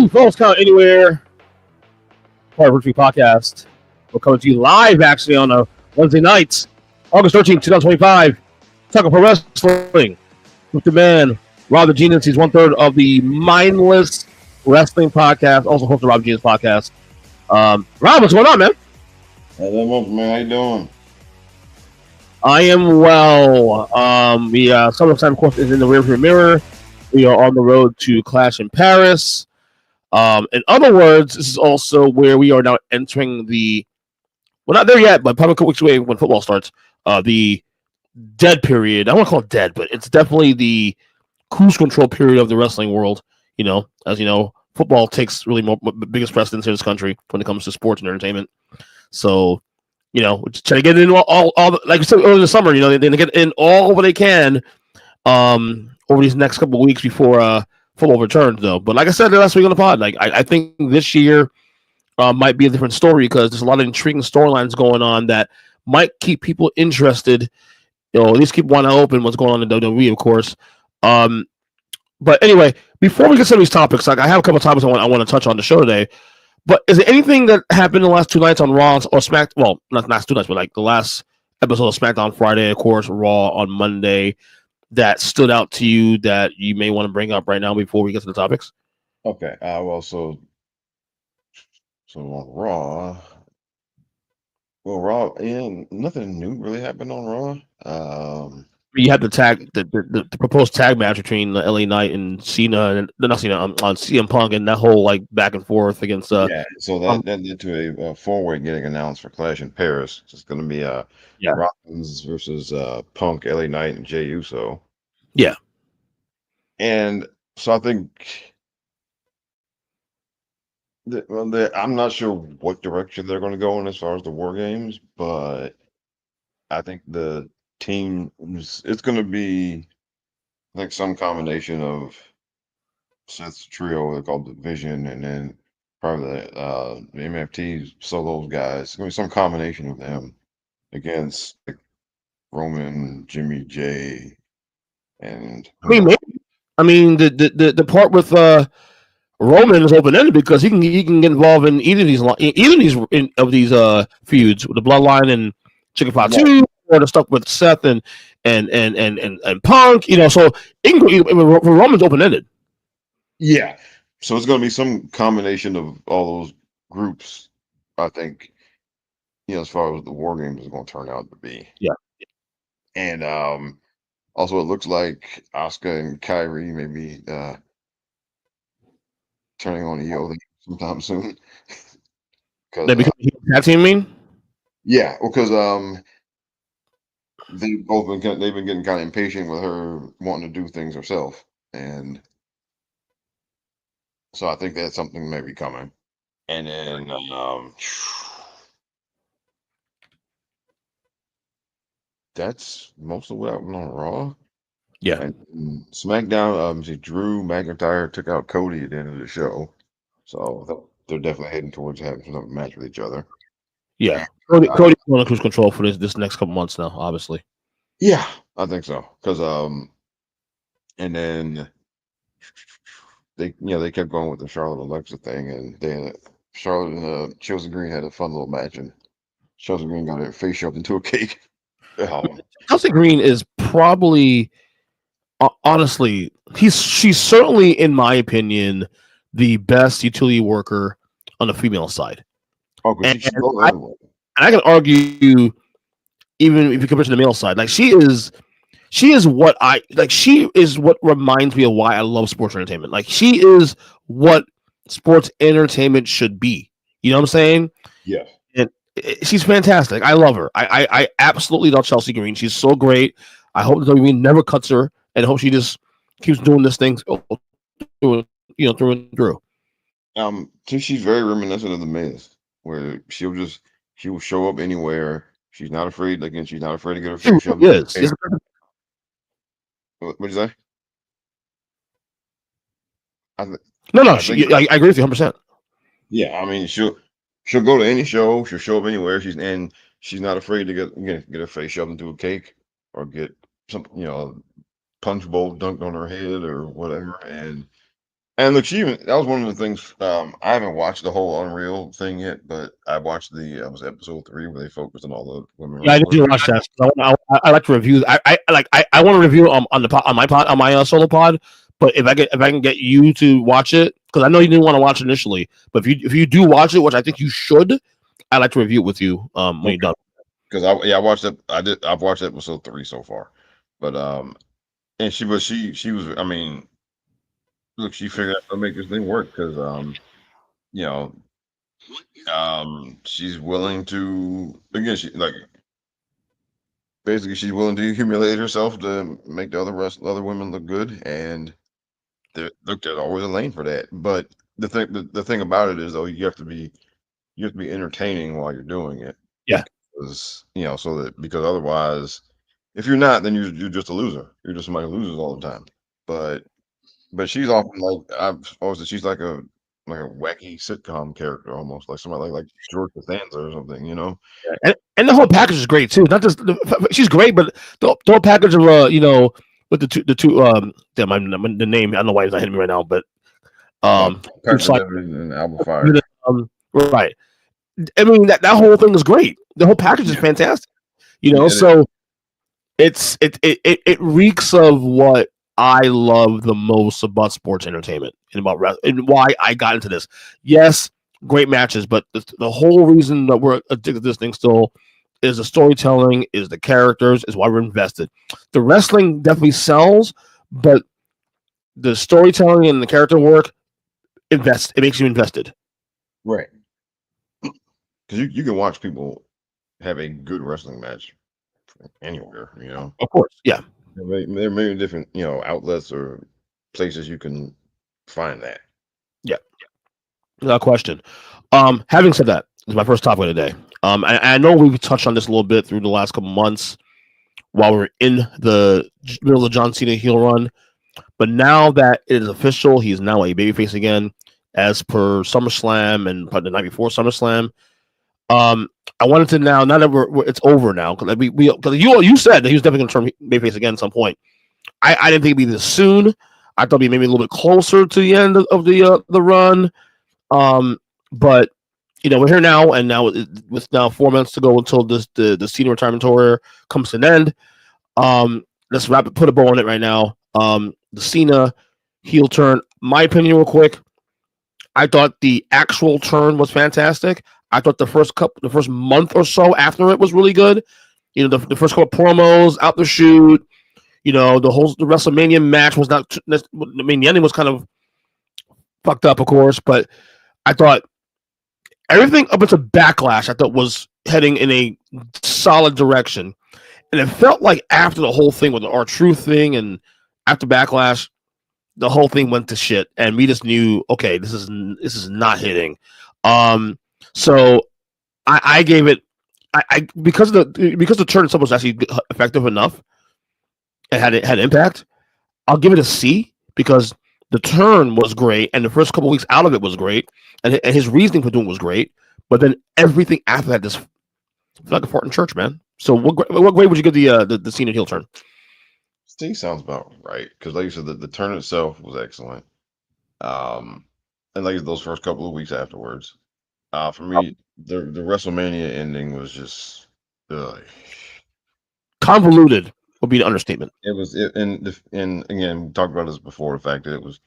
Falls Count Anywhere, part of Rookie Podcast. We're coming to you live actually on a Wednesday night, August 13th, 2025. Talking pro wrestling with the man, Rob the Genius. He's one third of the Mindless Wrestling Podcast, also host of Rob Genius Podcast. Rob, what's going on, man? Hey, that much, man. How you doing? I am well. Summertime, of course, is in the rearview mirror. We are on the road to Clash in Paris. In other words, this is also where we are now entering we're not there yet, but probably a couple weeks away when football starts, the dead period. I don't want to call it dead, but it's definitely the cruise control period of the wrestling world. As you know, football takes really biggest precedence in this country when it comes to sports and entertainment. So, we're just trying to get in all like we said earlier this summer, they're going to get in all what they can over these next couple of weeks before football returns, though. But like I said last week on the pod, I think this year might be a different story because there's a lot of intriguing storylines going on that might keep people interested. At least keep one eye open what's going on in WWE, of course. But anyway, before we get to these topics, I have a couple of topics I want to touch on the show today. But is there anything that happened in the last two nights on Raw or SmackDown? Well, not last two nights, but like the last episode of SmackDown Friday, of course, Raw on Monday, that stood out to you that you may want to bring up right now before we get to the topics? Okay. So on Raw, yeah, nothing new really happened on Raw. You had the proposed tag match between LA Knight and Cena, and not Cena on CM Punk, and that whole back and forth against. So that led to a four-way getting announced for Clash in Paris. So it's going to be Rollins versus Punk, LA Knight, and Jey Uso. Yeah, and so I think I'm not sure what direction they're going to go in as far as the War Games, but I think the team it's going to be like some combination of Seth's trio they called the Vision, and then probably the MFTs. So those guys, it's going to be some combination of them against Roman, Jimmy, Jay, and the part with Roman is open ended because he can get involved in either of these feuds with the Bloodline and Chicken Pot 2, or the stuff with Seth and Punk. So it can go Roman's open ended. Yeah, so it's going to be some combination of all those groups. I think as far as the War Games is going to turn out to be. Yeah, and also it looks like Asuka and Kyrie may be turning on EO sometime soon. They become a tag team, mean? Yeah, because they've been getting kind of impatient with her wanting to do things herself, and so I think that's something maybe coming. And then that's most of what happened on Raw. Yeah. And SmackDown, Drew McIntyre took out Cody at the end of the show, so they're definitely heading towards having some match with each other. Yeah, Cody's on cruise control for this next couple months now, obviously. Yeah, I think so. Because and then they kept going with the Charlotte Alexa thing, and then Charlotte and Chelsea Green had a fun little match, and Chelsea Green got her face shoved into a cake. Chelsea Green is probably, honestly, she's certainly, in my opinion, the best utility worker on the female side. And I can argue, even if you compare to the male side, she is what she is what reminds me of why I love sports entertainment. She is what sports entertainment should be. You know what I'm saying? Yeah. And she's fantastic. I love her. I absolutely love Chelsea Green. She's so great. I hope that WWE never cuts her, and hope she just keeps doing this thing through and through. She's very reminiscent of the Miz, where she will show up anywhere. She's not afraid. She's not afraid to get her face shoved. Yes. What'd you say? I agree with you 100%. Yeah, I mean she'll go to any show. She'll show up anywhere. She's not afraid to get her face shoved into a cake or get some punch bowl dunked on her head or whatever. And And look, she even that was one of the things. I haven't watched the whole Unreal thing yet, but I watched the was episode 3 where they focused on all the women Yeah, I wrestlers. did watch that. I like to review. I want to review on the pod, on my pod on my solo pod. But if I can get you to watch it, because I know you didn't want to watch it initially, but if you do watch it, which I think you should, I'd like to review it with you when you're Okay, done. because I watched it. I've watched episode 3 so far, but and she was. I mean, look, she figured out how to make this thing work because you know she's willing to again she like basically she's willing to humiliate herself to make the other women look good and look, there's always a lane for that. But the thing about it is though you have to be entertaining while you're doing it Yeah, because so that because otherwise if you're not then you're just a loser. You're just somebody who loses all the time. But she's often like I've always said she's like a wacky sitcom character almost like somebody like George Costanza or something, you know. and the whole package is great too. Not just she's great, but the whole package of with the two damn the name I don't know why it's not hitting me right now, but it's Patrick like Devin and Alba Fire. right. I mean that whole thing is great. The whole package is Yeah. fantastic. Yeah, So it reeks of what I love the most about sports entertainment and and why I got into this. Yes, great matches, but the whole reason that we're addicted to this thing still is the storytelling, is the characters, is why we're invested. The wrestling definitely sells, but the storytelling and the character work it makes you invested. right. Because you can watch people have a good wrestling match anywhere, you know. Of course, yeah, There are many different, outlets or places you can find that. yeah, without question. Having said that, this is my first topic of the day. I know we've touched on this a little bit through the last couple months while we're in the middle of the John Cena heel run, but now that it is official, he's now a babyface again, as per SummerSlam and the night before SummerSlam. Um, I wanted to now that it's over now because because you said that he was definitely going to turn babyface again at some point. I didn't think it'd be this soon. I thought it'd be maybe a little bit closer to the end of the run. But we're here now, and now with now 4 months to go until the senior retirement tour comes to an end. Let's put a bow on it right now. The Cena heel turn. My opinion, real quick. I thought the actual turn was fantastic. I thought the first month or so after it was really good. The first couple promos out the shoot. The WrestleMania match was not. I mean, the ending was kind of fucked up, of course, but I thought everything up until Backlash, I thought was heading in a solid direction. And it felt like after the whole thing with the R-Truth thing and after Backlash, the whole thing went to shit, and we just knew, okay, this is not hitting. Um, so I gave it, because the turn itself was actually effective enough, it had impact. I'll give it a C because the turn was great, and the first couple weeks out of it was great, and his reasoning for doing it was great. But then everything after that just felt like a fart in church, man. So what grade would you give the Cena heel turn? C sounds about right because, like you said, the turn itself was excellent. Um, and like those first couple of weeks afterwards, for me, the WrestleMania ending was just, ugh. Convoluted would be the understatement. It was it, and again, we talked about this before. The fact that it was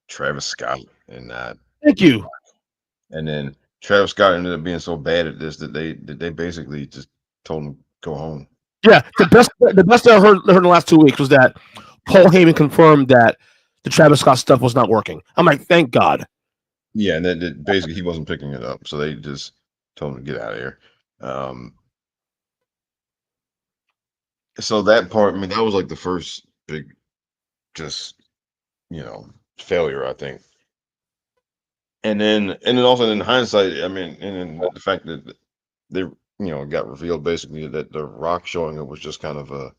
Travis Scott and not, Thank you. and then Travis Scott ended up being so bad at this that they basically just told him go home. Yeah, the best I heard in the last 2 weeks was that Paul Heyman confirmed that the Travis Scott stuff was not working. I'm like, thank God. Yeah, and then basically he wasn't picking it up, so they just told him to get out of here. Um, so that part, I mean, that was like the first big, just failure, I think. And then also in hindsight, I mean, and then the fact that they, it got revealed basically that the Rock showing up was just kind of a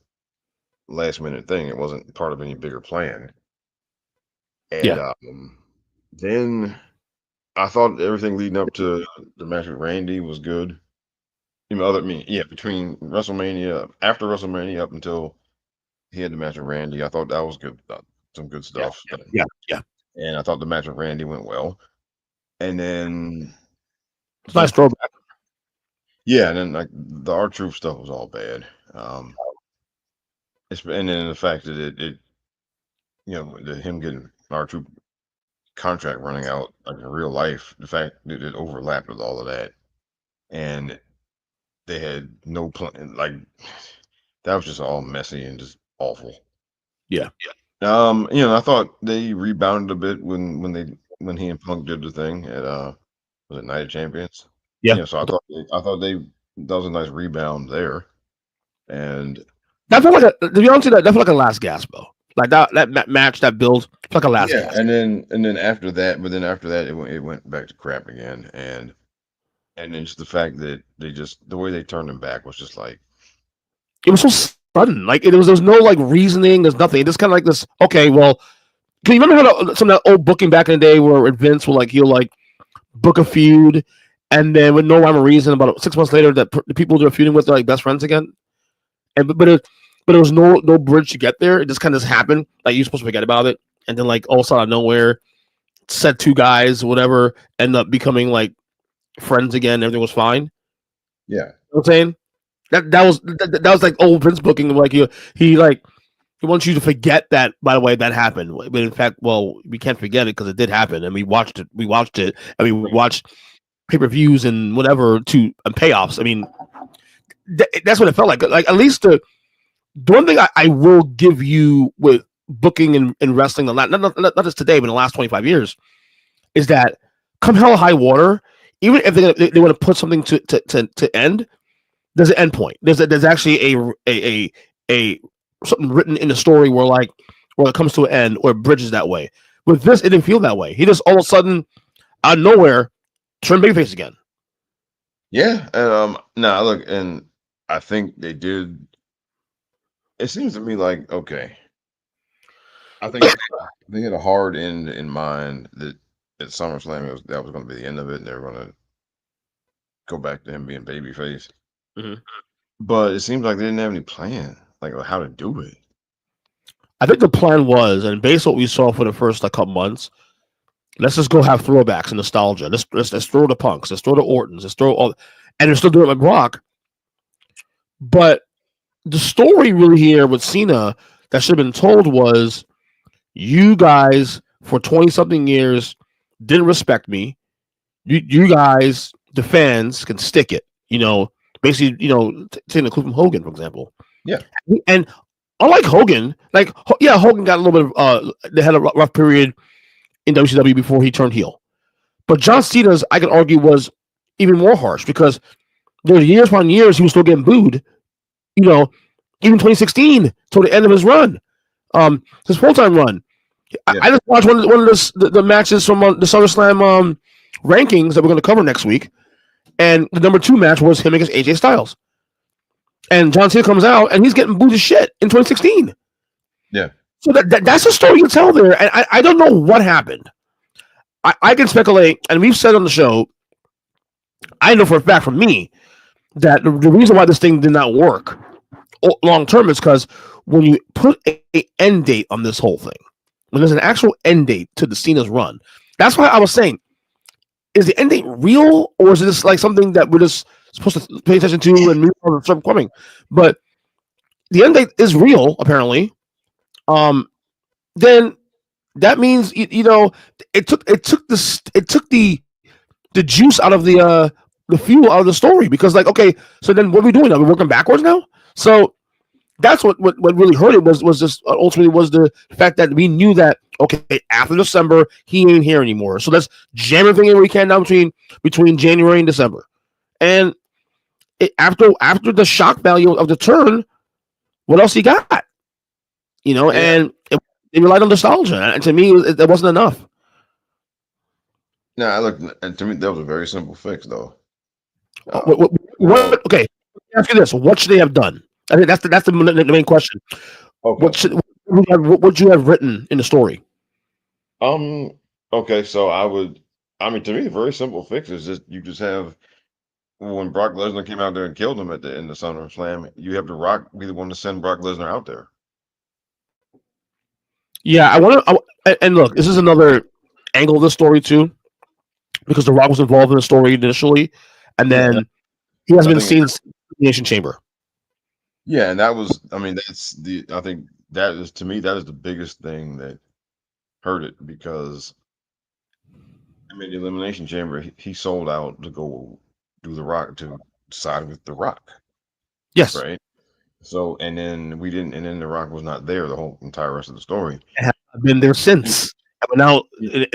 last minute thing. It wasn't part of any bigger plan. And Yeah, then I thought everything leading up to the match with Randy was good. Yeah, between WrestleMania, after WrestleMania up until he had the match with Randy, I thought that was good. Some good yeah, stuff. yeah, yeah. and I thought the match with Randy went well. And then It's a some nice throwback. yeah, and then like the R-Truth stuff was all bad. And then the fact that him getting R-Truth contract running out like in real life, the fact that it overlapped with all of that, and they had no plan. Like that was just all messy and just awful. Yeah. I thought they rebounded a bit when he and Punk did the thing at was it Night of Champions? Yeah. So I thought that was a nice rebound there, and That felt like to be honest with you, that felt like a last gasp though. Like that match, that build, felt like a last yeah, gasp. and then after that it went back to crap again, and then just the fact that the way they turned him back was just like It was so sudden. Like there was no like reasoning. There's nothing. It just kind of like this. Okay, well, can you remember how some of that old booking back in the day where Vince will like he'll like book a feud, and then with no rhyme or reason, about 6 months later, the people they're feuding with are like best friends again. And but there was no bridge to get there. It just kind of happened. Like you're supposed to forget about it, and then like all of a sudden out of nowhere, said two guys, whatever, end up becoming like friends again. Everything was fine. yeah, You know what I'm saying that was like old Vince booking. Like he like he wants you to forget that. By the way, that happened. But in fact, well, we can't forget it because it did happen, and we watched it. We watched it, and we watched pay-per-views and whatever to and payoffs. I mean, that's what it felt like. Like at least the one thing I will give you with booking and wrestling, not just today, but in the last 25 years, is that come hell or high water, even if they want to put something to end, there's an end point. There's actually a something written in the story where it comes to an end or it bridges that way. With this, it didn't feel that way. He just all of a sudden out of nowhere turned babyface again. yeah. And now look, and I think they did. It seems to me like okay. I think they had a hard end in mind that at SummerSlam that was going to be the end of it, and they were going to go back to him being babyface. Mhm. But it seems like they didn't have any plan, like how to do it. I think the plan was, and based on what we saw for the first like couple months, let's just go have throwbacks and nostalgia. Let's throw the Punks, let's throw the Ortons, let's throw all, and they're still doing it with Brock. But the story really here with Cena that should have been told was, you guys for 20 something years didn't respect me. You guys, the fans, can stick it. Basically, taking the clue from Hogan, for example. Yeah, And unlike Hogan, like yeah, Hogan got a little bit of they had a rough period in WCW before he turned heel. But John Cena's, I could argue, was even more harsh because there were years upon years he was still getting booed. You know, even 2016 till the end of his run, his full time run. yeah, I just watched one of the matches from the SummerSlam rankings that we're going to cover next week, and the number 2 match was him against AJ Styles. And John Cena comes out and he's getting booed as shit in 2016. yeah, So that's a story you tell there, and I don't know what happened. I can speculate, and we've said on the show, I know for a fact from me that the reason why this thing did not work long term is because when you put a end date on this whole thing, when there's an actual end date to the Cena's run, that's why I was saying, is the end date real, or is it just like something that we're just supposed to pay attention to and move on and start coming? But the end date is real, apparently. Then that means it took the juice out of the fuel out of the story, because like, okay, so then what are we doing now? We're working backwards now. So that's what really hurt it was just ultimately was the fact that we knew that, okay, after December he ain't here anymore, so let's jam everything in we can now between January and December. And after the shock value of the turn, what else you got? yeah. And it relied on nostalgia, and to me it wasn't enough. Now, look, and to me that was a very simple fix, though. What, Um, well, okay, let me ask you this: what should they have done? I think that's the main question. okay. What would you have written in the story? Um. Okay. So I mean, to me, a very simple fix is just you just have when Brock Lesnar came out there and killed him at the end of SummerSlam, you have The Rock be the one to send Brock Lesnar out there. Yeah, I want to. And look, this is another angle of the story too, because The Rock was involved in the story initially, and Yeah, and then he has I been think seen in the Nation Chamber. yeah, and that was I mean that's the I think that is to me that is the biggest thing that hurt it because I mean the Elimination Chamber he sold out to go do the Rock to side with the Rock, Yes, right? So and then we didn't and then the Rock was not there the whole entire rest of the story. and have been there Y- since. And we're now y-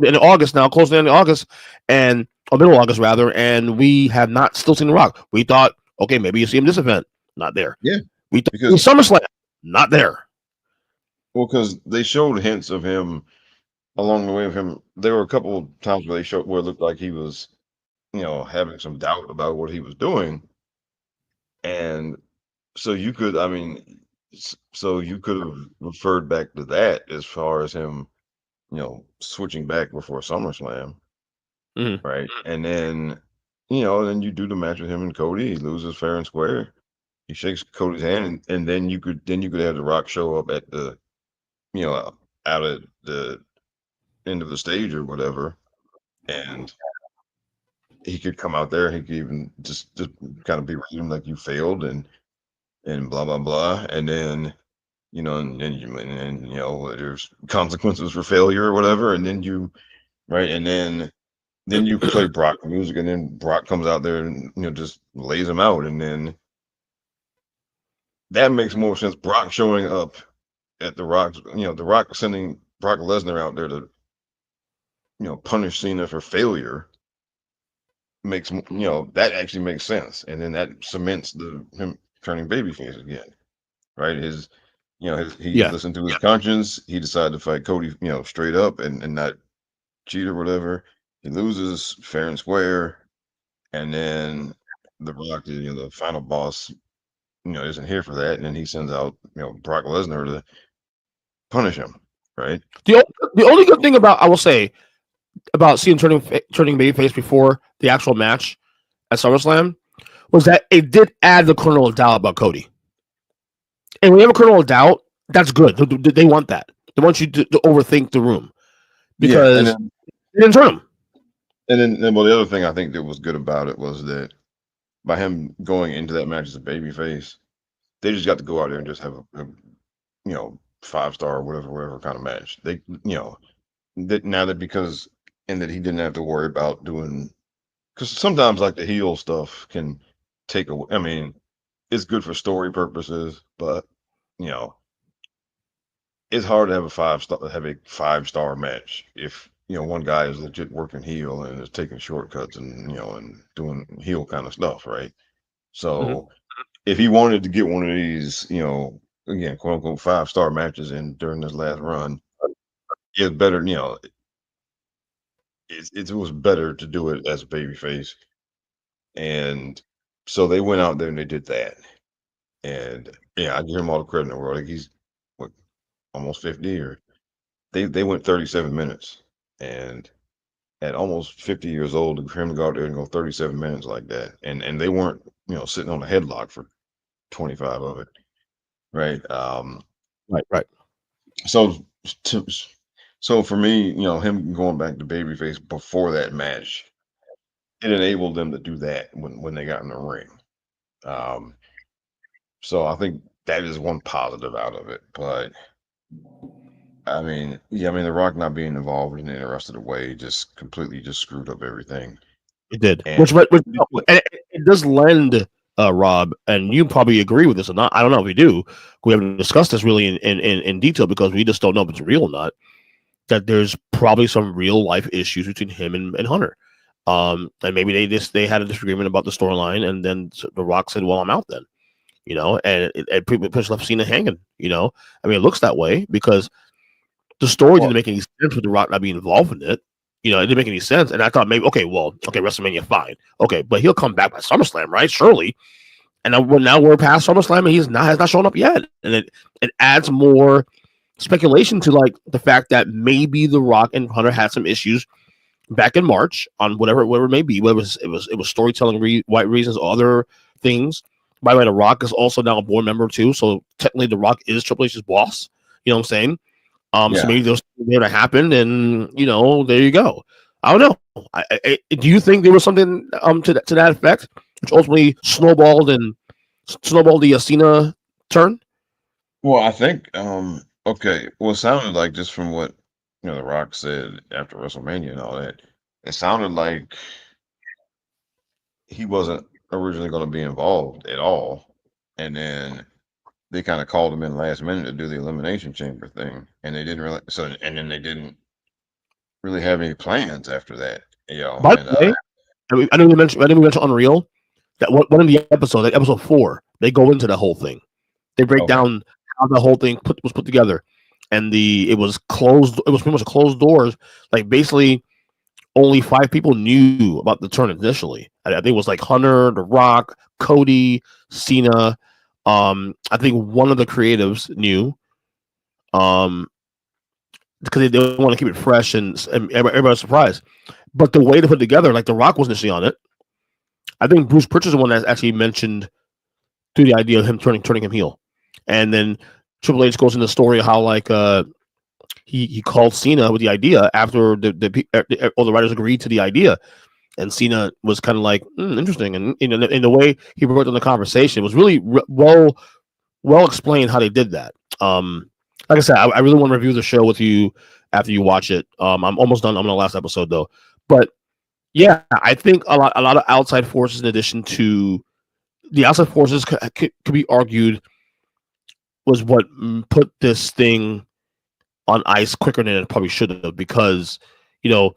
in August now, close to the end of August, and or middle of August rather, and we have not still seen The Rock. We thought, okay, maybe you see him this event, not there. Yeah, We thought because SummerSlam, not there. well, because they showed hints of him along the way of him. There were a couple of times where they showed where it looked like he was, having some doubt about what he was doing, and so you could, I mean, so you could have referred back to that as far as him, switching back before SummerSlam, Mhm. right? And then, then you do the match with him and Cody. He loses fair and square. He shakes Cody's hand, and then you could have The Rock show up at the, out at the end of the stage or whatever, and he could come out there. He could even just kind of berate him like you failed and blah blah blah, and then there's consequences for failure or whatever, and then you right, and then you play Brock music, and then Brock comes out there and just lays him out, and then that makes more sense. Brock showing up at the Rock's, the Rock sending Brock Lesnar out there to punish Cena for failure that actually makes sense, and then that cements the him turning babyface again, right? He Yeah, listened to his conscience. He decided to fight Cody, straight up and not cheat or whatever. He loses fair and square, and then the Rock, the final boss, isn't here for that, and then he sends out, Brock Lesnar to punish him, right? the only good thing about I will say about seeing turning babyface before the actual match at SummerSlam was that it did add the kernel of doubt about Cody. And when you have a kernel of doubt, that's good. They want that. They want you to overthink the room Yeah, and because then they didn't turn him. well, the other thing I think that was good about it was that by him going into that match as a babyface, they just got to go out there and just have a 5-star or whatever kind of match. They that now that because and that he didn't have to worry about doing because sometimes like the heel stuff can take away. I mean, it's good for story purposes, but you know, it's hard to have a 5-star match if one guy is legit working heel and is taking shortcuts and and doing heel kind of stuff, right? Mhm. So if he wanted to get one of these, again, quote unquote 5-star matches in during this last run, it's better, it was better to do it as a babyface. And so they went out there and they did that. And yeah, I give him all the credit in the world. Like he's what almost 50 or they went 37 minutes. And at almost 50 years old, for him to go out there and go 37 minutes like that. And they weren't, sitting on a headlock for 25 of it. Right. Right, right. So to, so for me, him going back to babyface before that match, it enabled them to do that when they got in the ring. Um, so I think that is one positive out of it. But I mean, yeah, I mean, The Rock not being involved in the rest of the way just completely just screwed up everything. It did, And which and it does lend, Rob, and you probably agree with this or not. I don't know if we do. We haven't discussed this really in detail because we just don't know if it's real or not. That there's probably some real life issues between him and Hunter. And maybe they had a disagreement about the storyline, and then The Rock said, "Well, I'm out then," and it pretty much left Cena hanging. I mean, it looks that way because the story well, didn't make any sense with The Rock not being involved in it. It didn't make any sense. And I thought maybe, okay, WrestleMania, fine. Okay, but he'll come back by SummerSlam, right? Surely. And now we're past SummerSlam and has not shown up yet. And it adds more speculation to like the fact that maybe The Rock and Hunter had some issues back in March on whatever it may be. Whether it was storytelling white reasons, other things. By the way, The Rock is also now a board member too. So technically The Rock is Triple H's boss. You know what I'm saying? So Yeah. maybe those things may have happened, and there you go. I don't know. Do you think there was something to that effect, which ultimately snowballed the Cena turn? Well, I think okay. Well, it sounded like just from what The Rock said after WrestleMania and all that, it sounded like he wasn't originally going to be involved at all, and then they kind of called him in last minute to do the elimination chamber thing, and they didn't really. So, and then they didn't really have any plans after that, By And the way, I know you mentioned. I know we mentioned Unreal. That one of the episodes, like episode 4, they go into the whole thing. They break okay, down how the whole thing was put together, and it was closed. It was pretty much closed doors. Like basically, only 5 people knew about the turn initially. I think it was like Hunter, The Rock, Cody, Cena. I think one of the creatives knew. Um, because they want to keep it fresh and everybody was surprised. But the way to put it together, like The Rock was initially on it. I think Bruce Pritchard's the one that actually mentioned through the idea of him turning him heel, and then Triple H goes into the story of how like he called Cena with the idea after all the writers agreed to the idea, and Cena was kind of like interesting, and in the way he brought in the conversation was really well explained how they did that. Like I said, I really want to review the show with you after you watch it. I'm almost done. I'm on the last episode though, but yeah, I think a lot of outside forces in addition to the outside forces could be argued was what put this thing on ice quicker than it probably should have because you know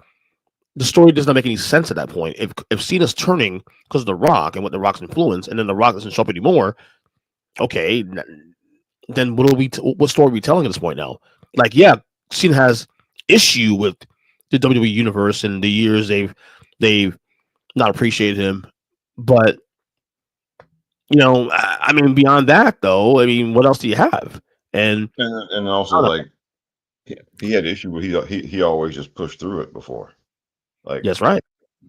the story does not make any sense at that point. If Cena's turning because of The Rock and what The Rock's influence, and then The Rock doesn't show up anymore, okay, then what story are we telling at this point now? Like, yeah, Cena has issue with the WWE universe and the years they've not appreciated him, but I mean, beyond that though, I mean, what else do you have? And and also like he had issue with he always just pushed through it before, like that's right.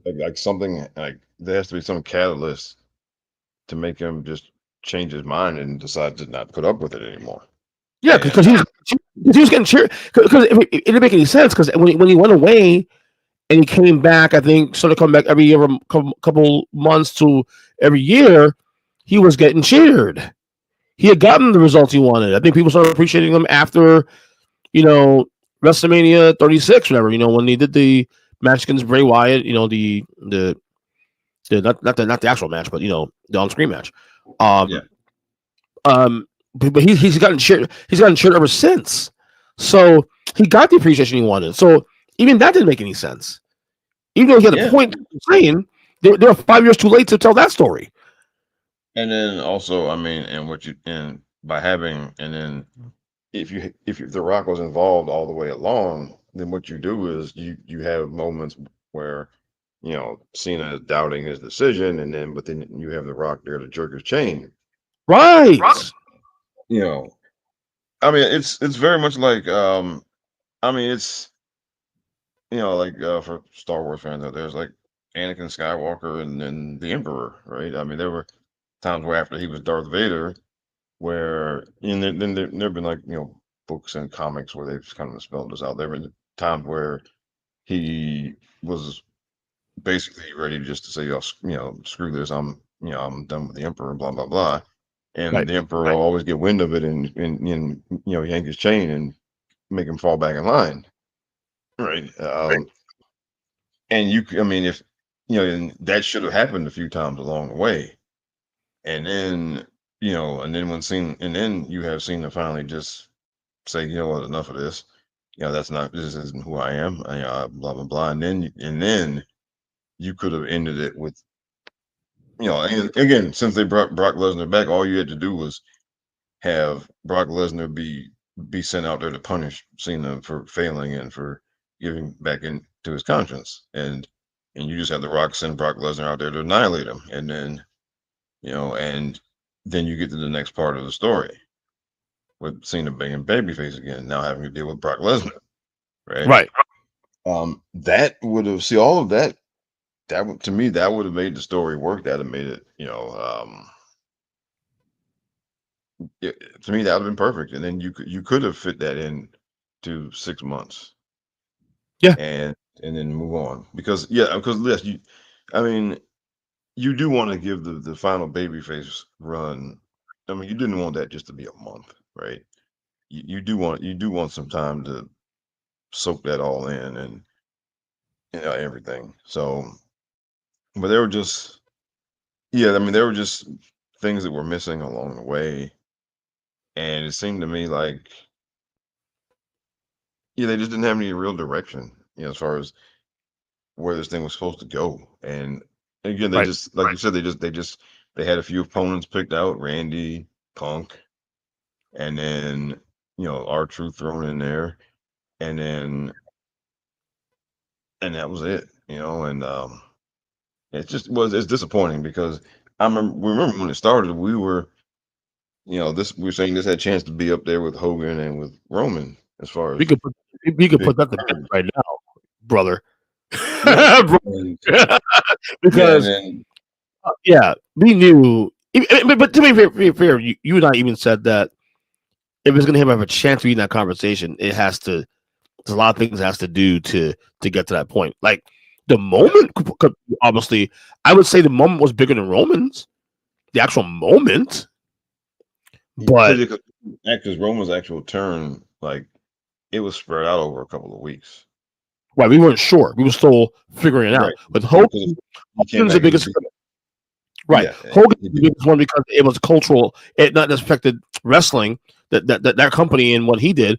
like something like there has to be some catalyst to make him just change his mind and decide to not put up with it anymore. Yeah, because And he was getting cheered because it didn't make any sense because when he went away and he came back, I think started coming back every year, couple months to every year, he was getting cheered. He had gotten the results he wanted. I think people started appreciating him after you know WrestleMania 36, whatever. When he did the match against Bray Wyatt. Not the actual match, but the on screen match. yeah, Um, but he's gotten cheered. He's gotten cheered ever since. So he got the appreciation he wanted. So even that didn't make any sense. Even though he had a yeah. point saying they were 5 years too late to tell that story. And then also, I mean, and what you and by having and then if the Rock was involved all the way along, then what you do is you have moments where Cena is doubting his decision, and then you have the Rock there to jerk his chain. Right. You know, I mean, it's very much like I mean, it's like for Star Wars fans out there's like Anakin Skywalker and then the Emperor, right? I mean, there were times where after he was Darth Vader, where then there've been like books and comics where they've kind of spelled this out. There have been times where he was basically ready just to say, "Oh, screw this. I'm done with the Emperor," and blah blah blah. And Right. the Emperor will always get wind of it and yank his chain and make him fall back in line, right? And I mean, if and that should have happened a few times along the way, and then and then and then you have Cena finally just say, you know what, enough of this. This isn't who I am. Blah blah blah. And then you could have ended it with and again, since they brought Brock Lesnar back, all you had to do was have Brock Lesnar be sent out there to punish Cena for failing and for giving back into his conscience, and you just have The Rock send Brock Lesnar out there to annihilate him, and and then you get to the next part of the story with Cena being babyface again, now having to deal with Brock Lesnar, right? Right. That would have see all of that. To me, that would have made the story work. That have made it, to me that would have been perfect. And then you could have fit that in to 6 months, Yeah, and then move on because yes, I mean, you do want to give the final babyface run. I mean, you didn't want that just to be a month, right? You do want some time to soak that all in and everything. So, but there were just yeah, I mean, there were just things that were missing along the way, and it seemed to me like they just didn't have any real direction, as far as where this thing was supposed to go. And again, they right. just like you said, they had a few opponents picked out, Randy, Punk, and then R Truth thrown in there, and then and that was it, and it's disappointing because we remember when it started, we were saying this had a chance to be up there with Hogan and with Roman as far We as could put we could big put that to bed turn. right now, brother. Yeah. And yeah, and Because then yeah, we knew. But to be fair, you and I even said that if it's going to have a chance to be in that conversation, it has to. There's a lot of things it has to do to get to that point. Like the yeah. moment could obviously, I would say the moment was bigger than Roman's. The actual moment, but Because Roman's actual turn, like it was spread out over a couple of weeks. right, we weren't sure. We were still figuring it out. Right. With Because he came Hogan's the back as a biggest. big Right, yeah. Hogan's the biggest one because it was cultural. It not just affected wrestling. That company and what he did,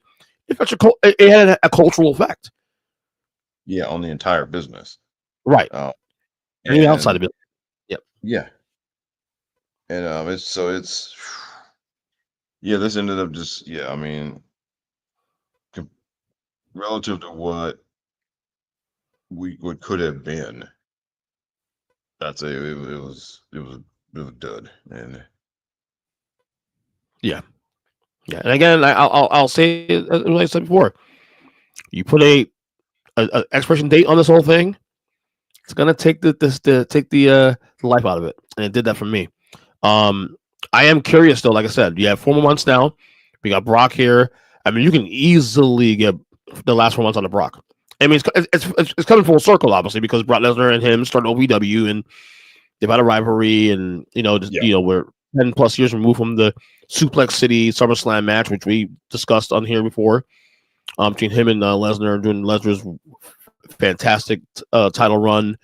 it had a cultural effect. Yeah, on the entire business. Right, Uh, and even outside and of it. Yep. yeah, and it's yeah. This ended up just I mean, com- relative to what could have been, I'd say it was a dud. And Yeah. Yeah. And again, I'll say it as I said before. You put a expiration date on this whole thing, it's gonna take the life out of it, and it did that for me. Um, I am curious though. Like I said, you have 4 more months now. We got Brock here. I mean, you can easily get the last 4 months on the Brock. I mean, it's coming full circle, obviously, because Brock Lesnar and him started OVW, and they've had a rivalry, and yeah, we're 10 plus years removed from the Suplex City SummerSlam match, which we discussed on here before, between him and Lesnar, doing Lesnar's fantastic title run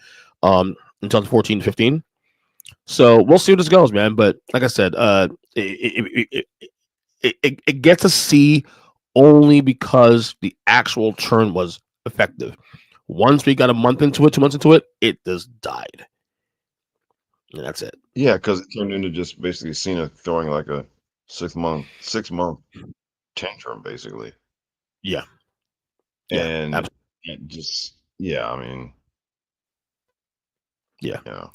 in 2014-15. So we'll see where this goes, man. But like I said, it gets a C only because the actual turn was effective. Once we got a month into it, 2 months into it, it just died. And that's it. yeah, because it turned into just basically Cena throwing like a 6 month tantrum, basically, Yeah. Yeah. and Absolutely. it just I mean, Yeah. yeah,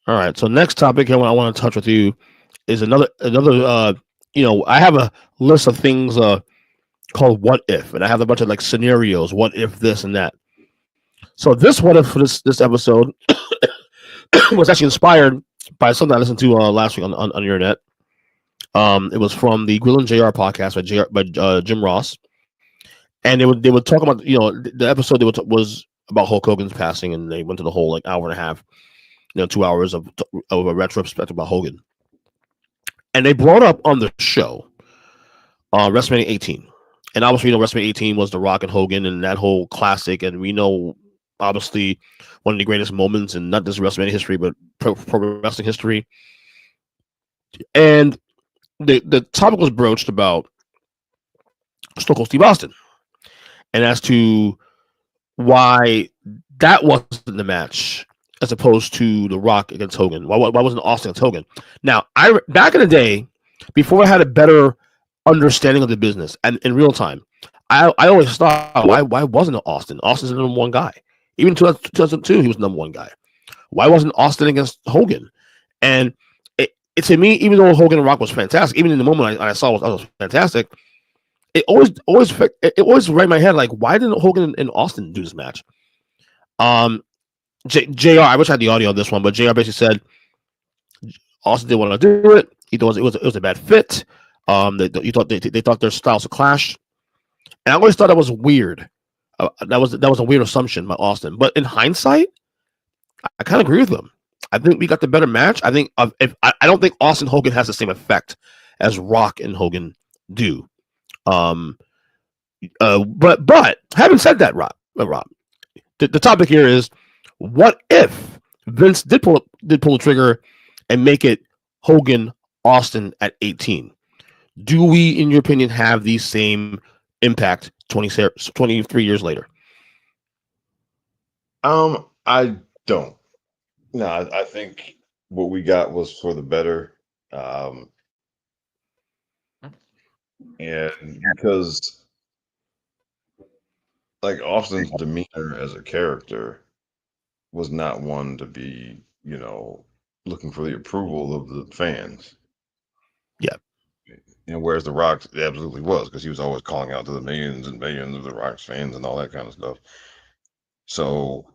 All right. So next topic here, what I want to touch with you is another. I have a list of things called "What If," and I have a bunch of like scenarios. What if this and that? So this "What If" for this episode was actually inspired by something I listened to last week on the internet. It was from the Grill and JR podcast by Jim Ross, and they would talk about the episode was about Hulk Hogan's passing, and they went to the whole like hour and a half, 2 hours of a retrospect about Hogan, and they brought up on the show WrestleMania 18, and obviously WrestleMania 18 was The Rock and Hogan and that whole classic, and we know obviously one of the greatest moments in not just WrestleMania history but pro wrestling history, and the topic was broached about Stone Cold Steve Austin, and as to why that wasn't the match as opposed to The Rock against Hogan. Why wasn't Austin against Hogan? Now, back in the day, before I had a better understanding of the business and in real time, I always thought, why wasn't it Austin? Austin's the number one guy. Even in 2002, he was the number one guy. Why wasn't Austin against Hogan? And to me, even though Hogan and Rock was fantastic, even in the moment I saw it was fantastic, it always right in my head, like, why didn't Hogan and Austin do this match? JR, I wish I had the audio on this one, but JR basically said Austin didn't want to do it. He thought it was a bad fit. They thought their styles would clash, And I always thought that was weird. That was a weird assumption by Austin. But in hindsight, I kind of agree with him. I think we got the better match. I think if I don't think Austin Hogan has the same effect as Rock and Hogan do. Um, but having said that, Rob, the topic here is what if Vince did pull the trigger and make it Hogan Austin at 18? Do we, in your opinion, have the same impact 23 years later? I don't. No, I think what we got was for the better. Um, and because like Austin's demeanor as a character was not one to be, looking for the approval of the fans. Yeah. And whereas The Rock absolutely was, because he was always calling out to the millions and millions of The Rock's fans and all that kind of stuff. So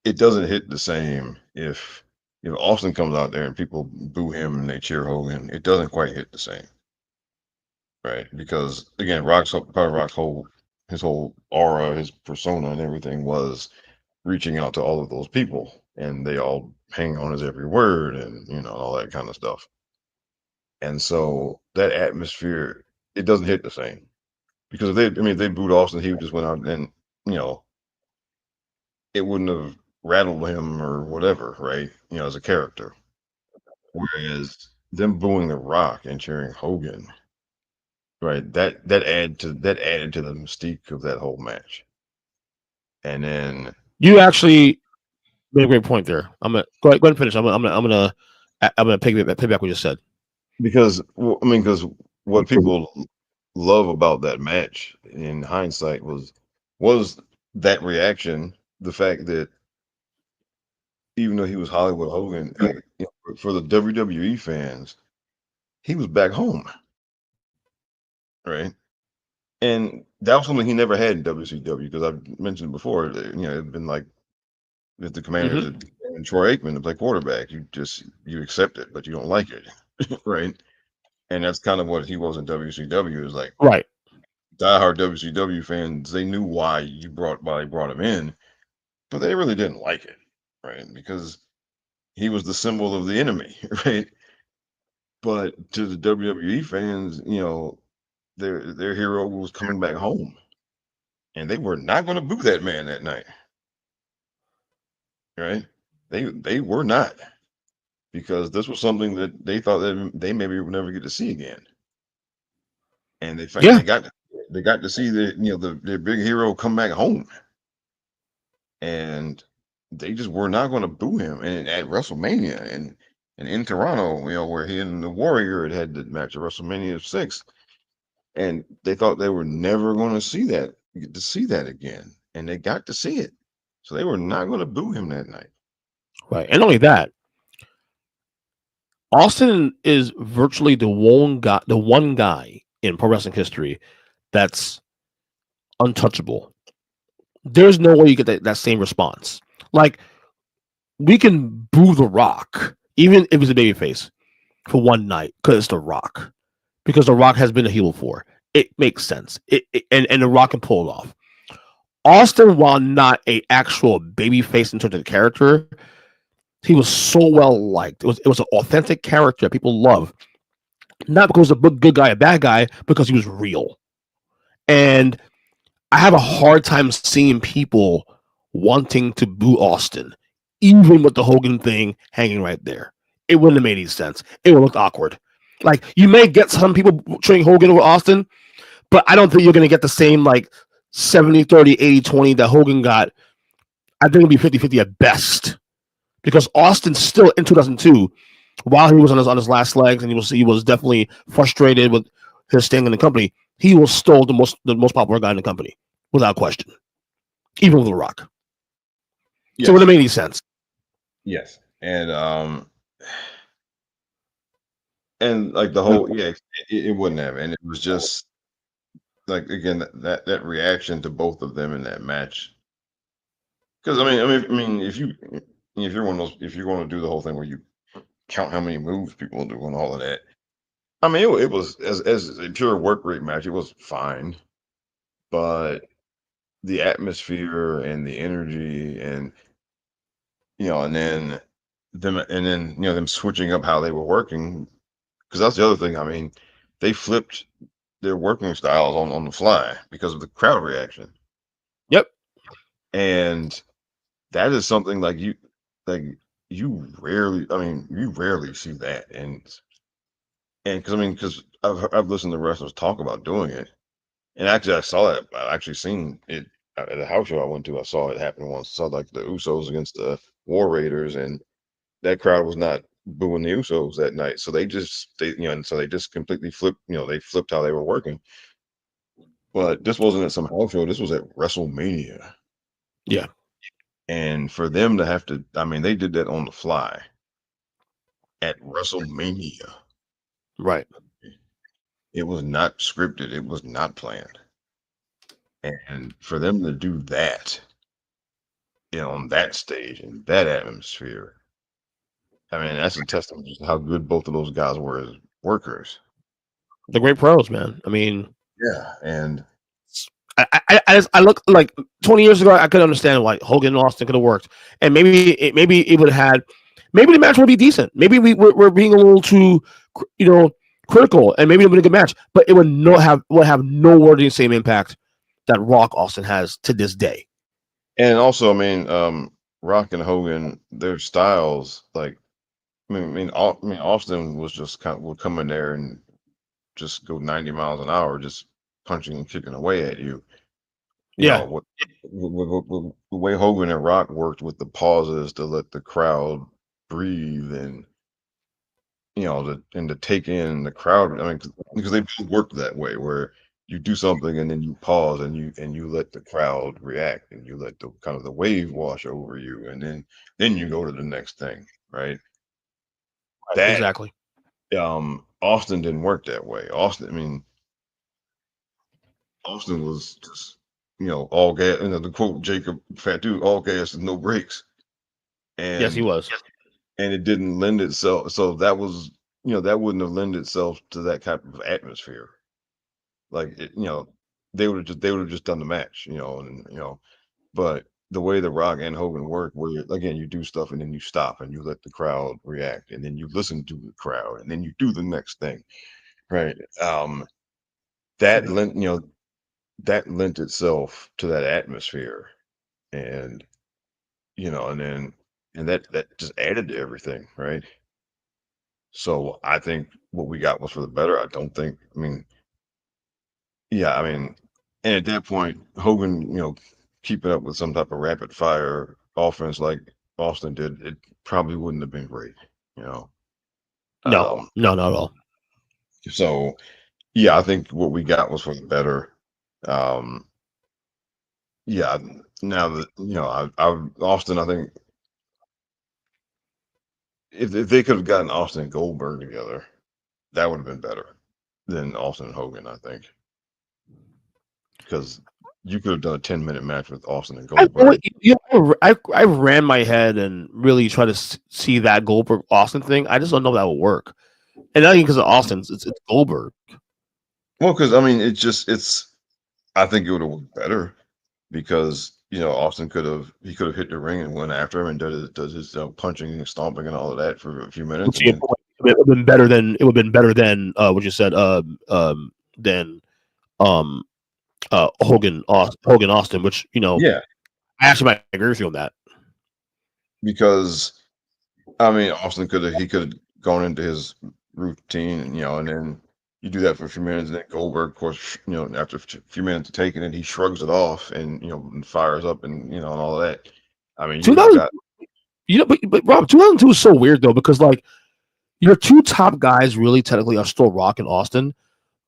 it doesn't hit the same if Austin comes out there and people boo him and they cheer Hogan. It doesn't quite hit the same, right? Because again, part of Rock's whole his whole aura, his persona, and everything was reaching out to all of those people, and they all hang on his every word, and all that kind of stuff. And so that atmosphere, it doesn't hit the same because if they booed Austin, he just went out and you know it wouldn't have rattled him or whatever, right? As a character. Whereas them booing The Rock and cheering Hogan, right? That added to the mystique of that whole match. And then You actually made a great point there. Go ahead and finish. I'm gonna piggyback what you just said. because what people love about that match in hindsight was that reaction, the fact that even though he was Hollywood Hogan, for the WWE fans, he was back home, right? And that was something he never had in WCW because I've mentioned before that it'd been like if the Commanders Mm-hmm. had and Troy Aikman to play quarterback, you accept it, but you don't like it, right? And that's kind of what he was in WCW. Is like Right. diehard WCW fans, they knew why they brought him in, but they really didn't like it, right? Because he was the symbol of the enemy, right? But to the WWE fans, their hero was coming back home, and they were not going to boo that man that night, right? They were not because this was something that they thought that they maybe would never get to see again, and they Yeah. got to see their big hero come back home, and they just were not going to boo him. And at WrestleMania and in Toronto, where he and the Warrior had the match at WrestleMania 6, and they thought they were never going to get to see that again, and they got to see it, so they were not going to boo him that night. Right. And not only that, Austin is virtually the one guy in pro wrestling history that's untouchable. There's no way you get that same response. Like we can boo The Rock, even if he's a babyface, for one night because it's The Rock. Because The Rock has been a heel before. It makes sense. And The Rock can pull it off. Austin, while not a actual babyface in terms of the character, he was so well liked. It was an authentic character people love. Not because he was a good guy, a bad guy, because he was real. And I have a hard time seeing people wanting to boo Austin, even with the Hogan thing hanging right there. It wouldn't have made any sense. It would have looked awkward. Like you may get some people cheering Hogan over Austin, but I don't think you're going to get the same like 70-30, 80-20 that Hogan got. I think it'll be 50-50 at best because Austin still in 2002, while he was on his last legs and he was definitely frustrated with his staying in the company, he was still the most popular guy in the company without question, even with The Rock. So it would have Yes, made any sense. yes, and like the whole it wouldn't have, and it was just like again that reaction to both of them in that match. Because I mean, if you're one of those, if you're going to do the whole thing where you count how many moves people do and all of that, I mean, it was as a pure work rate match. It was fine, but the atmosphere and the energy, and and then them switching up how they were working, because that's the other thing. I mean, they flipped their working styles on the fly because of the crowd reaction, Yep. and that is something like you rarely see that, and because I've listened to wrestlers talk about doing it, and actually I saw it. I actually seen it at a house show I went to. I saw it happen once. I saw like the Usos against the War Raiders, and that crowd was not booing the Usos that night. So and so they just completely flipped. They flipped how they were working. But this wasn't at some house show. This was at WrestleMania, Yeah. and for them to have to, I mean, they did that on the fly at WrestleMania. Right. It was not scripted. It was not planned. And for them to do that, on that stage in that atmosphere, I mean, that's a testament to how good both of those guys were as workers. The great pros, man. I mean, Yeah, and I look like 20 years ago. I could understand why Hogan and Austin could have worked, and maybe it would have had. Maybe the match would be decent. Maybe we're being a little too, critical, and maybe it would be a good match. But it would have nowhere near the same impact that Rock Austin has to this day. also, I mean, Rock and Hogan, their styles, like, Austin was just would come in there and just go 90 miles an hour, just punching and kicking away at you. Yeah, The way Hogan and Rock worked with the pauses to let the crowd breathe, and to take in the crowd. I mean, because they both worked that way, where you do something and then you pause and you let the crowd react, and you let the kind of the wave wash over you, and then you go to the next thing, right? That exactly. Austin didn't work that way. Austin was just all gas. To quote Jacob Fatu, all gas and no brakes, Yes, he and was. it didn't lend itself. So that was that wouldn't have lent itself to that type of atmosphere. Like they would have just done the match, and but the way the Rock and Hogan work, where again you do stuff and then you stop and you let the crowd react, and then you listen to the crowd and then you do the next thing, right? That lent that lent itself to that atmosphere, and and then that just added to everything, right? So I think what we got was for the better. I don't think. I mean, yeah, I mean, and at that point, Hogan, keeping up with some type of rapid fire offense like Austin did, it probably wouldn't have been great, you know. No, Um, no, not at all. so yeah, I think what we got was for the better. Um, yeah, now that Austin, I think if they could have gotten Austin and Goldberg together, that would have been better than Austin and Hogan, I think, because you could have done a 10-minute match with Austin and Goldberg. I ran my head and really tried to see that Goldberg Austin thing. I just don't know if that will work. And not even because of Austin, it's Goldberg. Well, because I mean, it's. I think it would have worked better because Austin could have hit the ring and went after him and does his punching and stomping and all of that for a few minutes, and See, it then would have been better than what you said. Than um Hogan Austin, which yeah, I actually might agree with you on that. because I mean, Austin could have gone into his routine, and then you do that for a few minutes, and then Goldberg, of course, after a few minutes of taking it, he shrugs it off and and fires up, and all of that. I mean, you would have 2000, got but Rob, 2002 is so weird though because like your two top guys really technically are still Rock and Austin,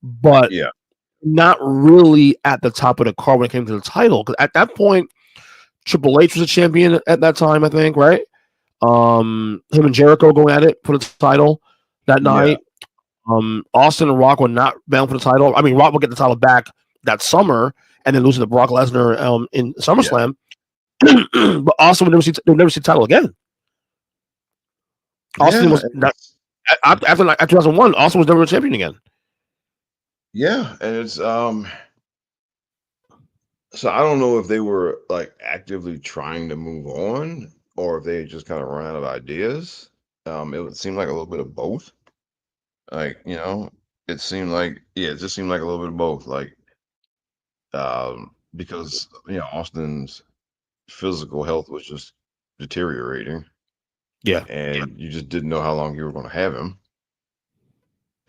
but yeah, not really at the top of the card when it came to the title. Because at that point, Triple H was a champion at that time, I think, right? Him and Jericho going at it for the title that yeah, night. Austin and Rock were not bound for the title. I mean, Rock will get the title back that summer and then lose it to Brock Lesnar in yeah, SummerSlam. But Austin would never see the title again. yeah. Austin was not. after 2001, Austin was never a champion again. Yeah, and it's so I don't know if they were like actively trying to move on or if they just kind of run out of ideas. It would seem like a little bit of both. Like, it seemed like yeah, it just seemed like a little bit of both. Like, because Austin's physical health was just deteriorating, Yeah, and you just didn't know how long you were going to have him.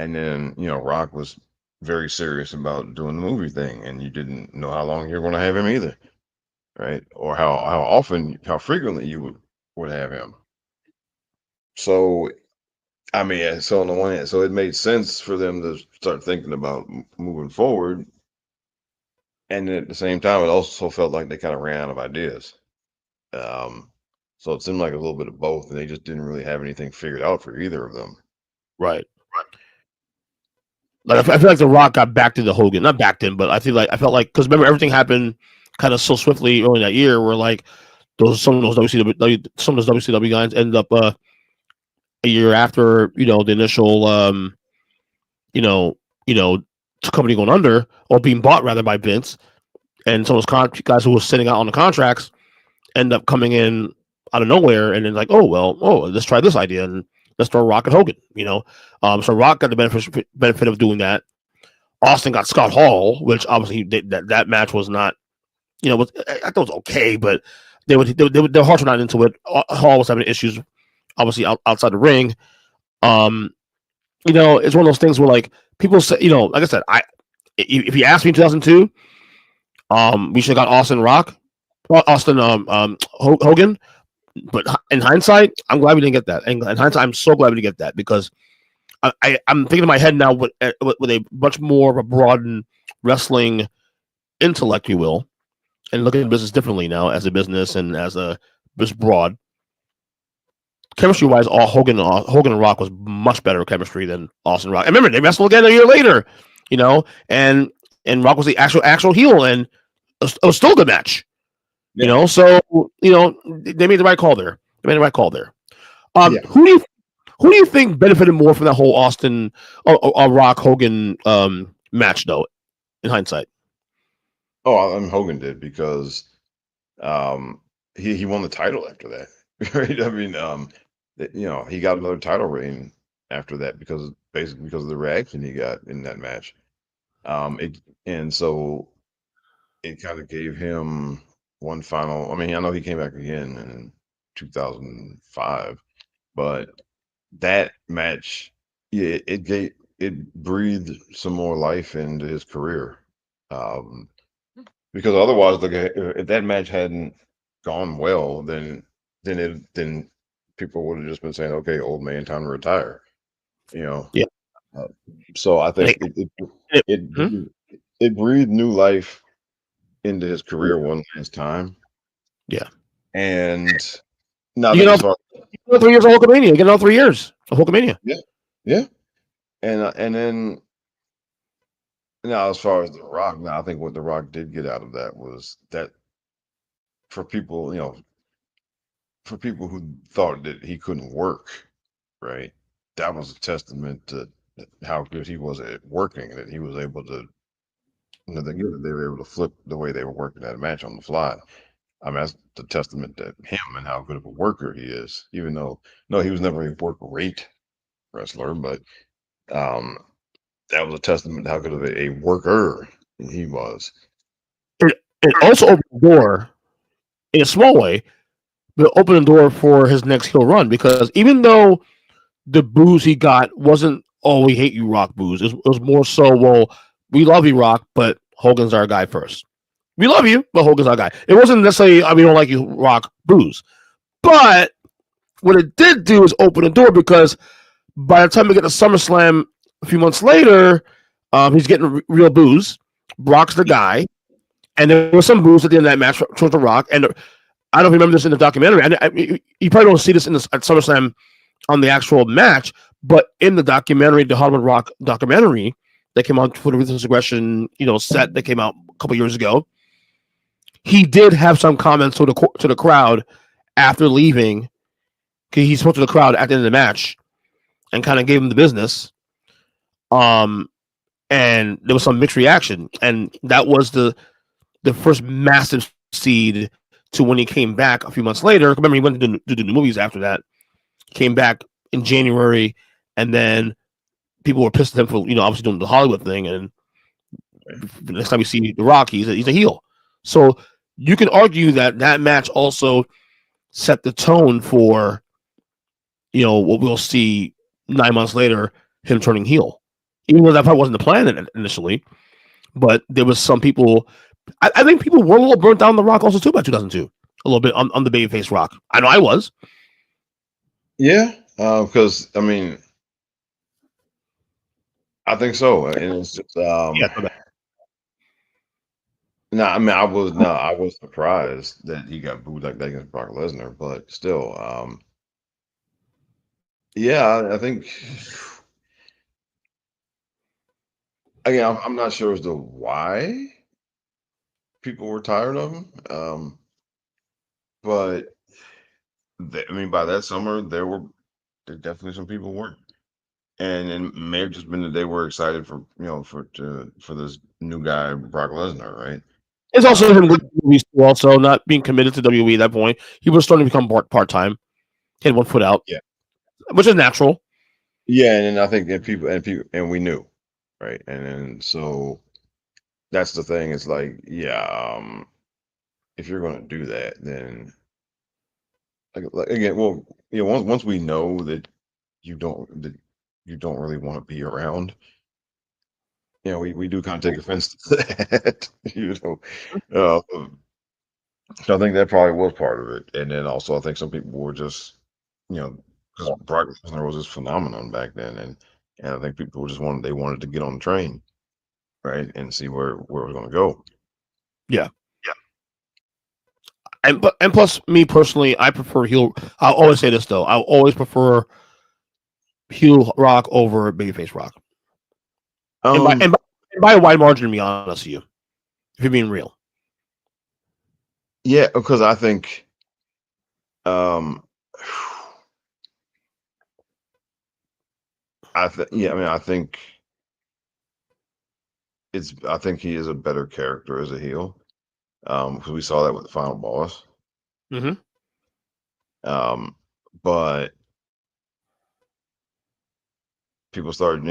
And then Rock was very serious about doing the movie thing, and you didn't know how long you were going to have him either, right? Or how often, how frequently you would have him. So I mean, so on the one hand, so it made sense for them to start thinking about moving forward, and then at the same time, it also felt like they kind of ran out of ideas. Um, so it seemed like a little bit of both, and they just didn't really have anything figured out for either of them. right. Like I feel like The Rock got backed into Hogan, not backed in, but I felt like because remember everything happened kind of so swiftly early that year, where like some of those WCW guys ended up a year after the initial you know you know company going under or being bought rather by Vince, and some of those guys who were sitting out on the contracts end up coming in out of nowhere, and then like let's try this idea and let's throw Rock and Hogan. So Rock got the benefit of doing that. Austin got Scott Hall, which obviously that match was not, I thought it was okay, but their hearts were not into it. Hall was having issues, obviously outside the ring. It's one of those things where like people say, like I said, if you asked me in 2002, we should have got Hogan. But in hindsight, I'm glad we didn't get that. And in hindsight, I'm so glad we didn't get that because I'm thinking in my head now with a much more of a broadened wrestling intellect, you will, and looking at business differently now as a business and as a just broad. Chemistry wise, all Hogan and Rock was much better chemistry than Austin Rock. And remember, they wrestled again a year later, and Rock was the actual heel, and it was still a good match. Yeah. So they made the right call there. Yeah. Who do you think benefited more from that whole Austin Rock Hogan match though? In hindsight, Oh, I mean, Hogan did because he won the title after that, right? I mean, he got another title reign after that basically because of the reaction he got in that match. And so it kind of gave him one final. I mean, I know he came back again in 2005, but that match, yeah, it breathed some more life into his career. Um, because otherwise, like if that match hadn't gone well, then people would have just been saying, "Okay, old man, time to retire." You know. yeah. Uh, so I And think it it breathed new life into his career one last time. Yeah. And now I You think get as far 3 years of Hulkamania. You get another 3 years of Hulkamania. yeah, yeah, and then now as far as The Rock, now I think what The Rock did get out of that was that for people, for people who thought that he couldn't work, right? That was a testament to how good he was at working, that he was able to, that they were able to flip the way they were working that match on the fly. I mean, that's the testament to him and how good of a worker he is. Even though, no, he was never a work rate wrestler, but um, that was a testament to how good of a worker he was. It also opened the door in a small way, but opened the door for his next heel run because even though the booze he got wasn't we hate you Rock booze. It was more so we love you Rock, but Hogan's our guy first. We love you, but Hogan's our guy. It wasn't necessarily we don't like you Rock booze, but what it did do is open the door because by the time we get to SummerSlam a few months later, he's getting real booze. Brock's the guy, and there was some booze at the end of that match towards the Rock. And I don't know if you remember this in the documentary. You probably don't see this at SummerSlam on the actual match, but in the documentary, the Hollywood Rock documentary that came out for the Ruthless Aggression, set that came out a couple years ago, he did have some comments to the crowd after leaving. He spoke to the crowd at the end of the match, and kind of gave him the business. Um, and there was some mixed reaction, and that was the first massive seed to when he came back a few months later. Remember, he went to do the movies after that. Came back in January, and then people were pissed at him for obviously doing the Hollywood thing. And the next time we see The Rock, he's a heel. So you can argue that that match also set the tone for what we'll see 9 months later, him turning heel. Even though that probably wasn't the plan initially, but there was some people. I think people were a little burnt down The Rock also too by 2002, a little bit on the babyface Rock. I know I was. Yeah, because I mean, I think so, and it's just Yeah, no, I mean, I was surprised that he got booed like that against Brock Lesnar, but still, yeah, I think again, I'm not sure as to why people were tired of him, but I mean, by that summer, there definitely some people weren't, and it may have just been that they were excited for for this new guy Brock Lesnar, right? it's also Um, him with movies too, also not being committed to WWE at that point. He was starting to become part time. He had one foot out, yeah, which is natural. yeah, and then I think that people and we knew, right? And then so that's the thing. It's like, yeah, if you're going to do that, then like again, well, once we know that that you don't really want to be around, we do kind of take offense to that, so I think that probably was part of it, and then also I think some people were just, because Brock Lesnar was this phenomenon back then, and I think people just wanted to get on the train, right, and see where it was going to go. Yeah, and plus, me personally, I prefer heel. I'll always say this though. I'll always prefer heel Rock over babyface Rock, and by and Um, by, and by a wide margin. To be honest with you, if you're being real. yeah, because I think, um, yeah, I mean, I think he is a better character as a heel. Because we saw that with the final boss. Mm-hmm. Um, but people started,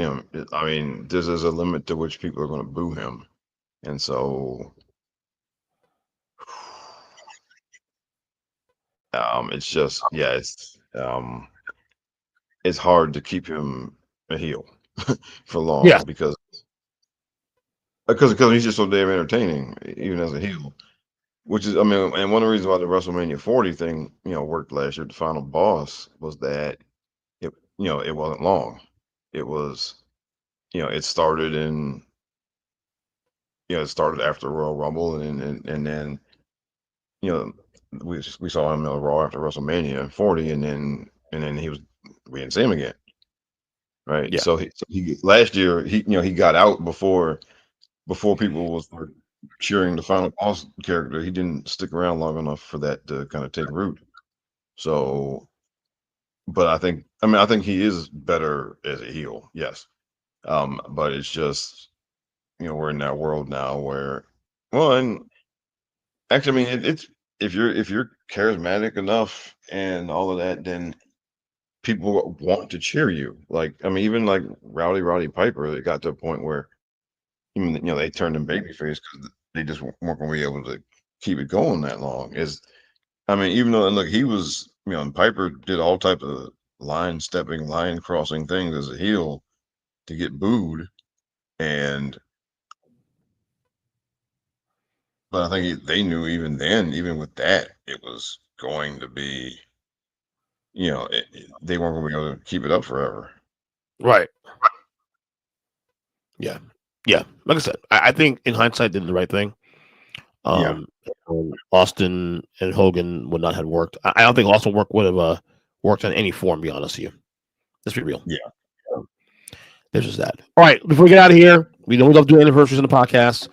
I mean, there's a limit to which people are going to boo him, and so, it's just, yeah, it's hard to keep him a heel for Yeah, long because he's just so damn entertaining, even as a heel. Which is, I mean, and one of the reasons why the WrestleMania 40 thing, worked last year, the final boss, was that it wasn't long. It was, it started it started after Royal Rumble, and then, you know, we saw him on Raw after WrestleMania 40, and then we didn't see him again, right? yeah, So he last year he got out before people was like cheering the final boss character. He didn't stick around long enough for that to kind of take root. So, but I think he is better as a heel, yes. But it's just, we're in that world now where, well, and actually, I mean, it's if you're charismatic enough and all of that, then people want to cheer you. Like, I mean, even like Roddy Piper, it got to a point where even they turned him babyface because they just weren't going to be able to keep it going that long. I mean, even though, and look, he was, and Piper did all types of line stepping, line crossing things as a heel to get booed, and but I think they knew even then, even with that, it was going to be, they weren't going to be able to keep it up forever. right. Yeah, yeah. Like I said, I think in hindsight, they did the right thing. Yeah, Um, Austin and Hogan would not have worked. I don't think Austin would have worked in any form. To be honest with you, let's be real. yeah, There's just that. All right, before we get out of here, we know we love doing anniversaries in the podcast.